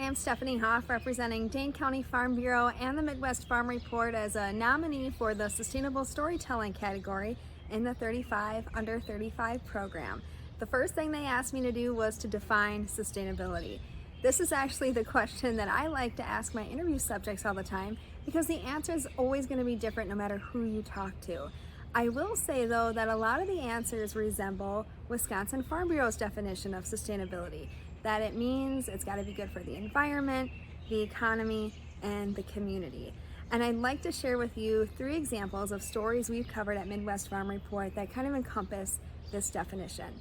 am Stephanie Hoff, representing Dane County Farm Bureau and the Midwest Farm Report as a nominee for the Sustainable Storytelling category in the 35 Under 35 program. The first thing they asked me to do was to define sustainability. This is actually the question that I like to ask my interview subjects all the time because the answer is always going to be different no matter who you talk to. I will say though that a lot of the answers resemble Wisconsin Farm Bureau's definition of sustainability. That it means it's got to be good for the environment, the economy, and the community. And I'd like to share with you 3 examples of stories we've covered at Midwest Farm Report that kind of encompass this definition.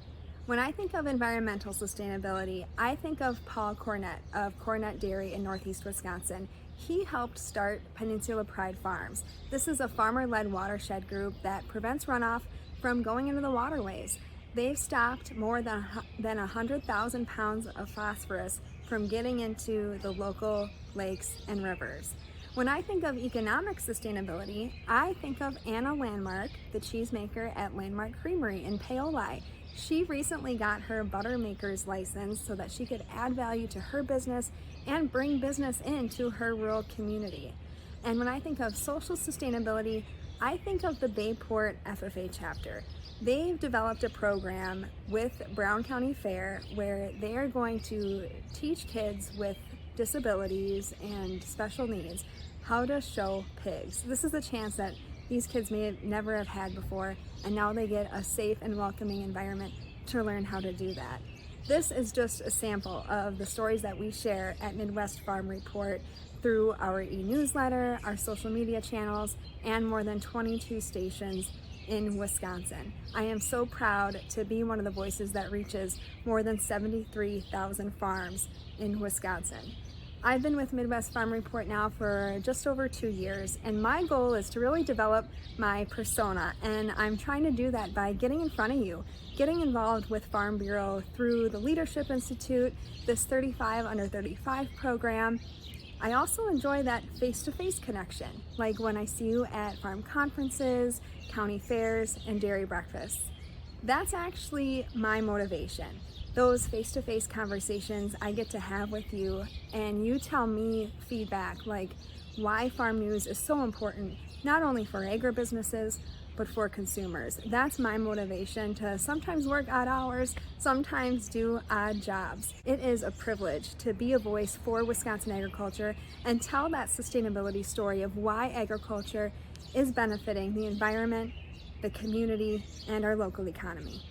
When I think of environmental sustainability, I think of Paul Cornett of Cornett Dairy in Northeast Wisconsin. He helped start Peninsula Pride Farms. This is a farmer-led watershed group that prevents runoff from going into the waterways. They've stopped more than 100,000 pounds of phosphorus from getting into the local lakes and rivers. When I think of economic sustainability, I think of Anna Landmark, the cheesemaker at Landmark Creamery in Paoli. She recently got her butter maker's license so that she could add value to her business and bring business into her rural community. And when I think of social sustainability, I think of the Bayport FFA chapter. They've developed a program with Brown County Fair where they are going to teach kids with disabilities and special needs how to show pigs. This is a chance that these kids may never have had before, and now they get a safe and welcoming environment to learn how to do that. This is just a sample of the stories that we share at Midwest Farm Report through our e-newsletter, our social media channels, and more than 22 stations in Wisconsin. I am so proud to be one of the voices that reaches more than 73,000 farms in Wisconsin. I've been with Midwest Farm Report now for just over 2 years, and my goal is to really develop my persona, and I'm trying to do that by getting in front of you, getting involved with Farm Bureau through the Leadership Institute, this 35 Under 35 program. I also enjoy that face-to-face connection, like when I see you at farm conferences, county fairs, and dairy breakfasts. That's actually my motivation. Those face-to-face conversations I get to have with you, and you tell me feedback like why farm news is so important, not only for agribusinesses, but for consumers. That's my motivation to sometimes work odd hours, sometimes do odd jobs. It is a privilege to be a voice for Wisconsin agriculture and tell that sustainability story of why agriculture is benefiting the environment, the community, and our local economy.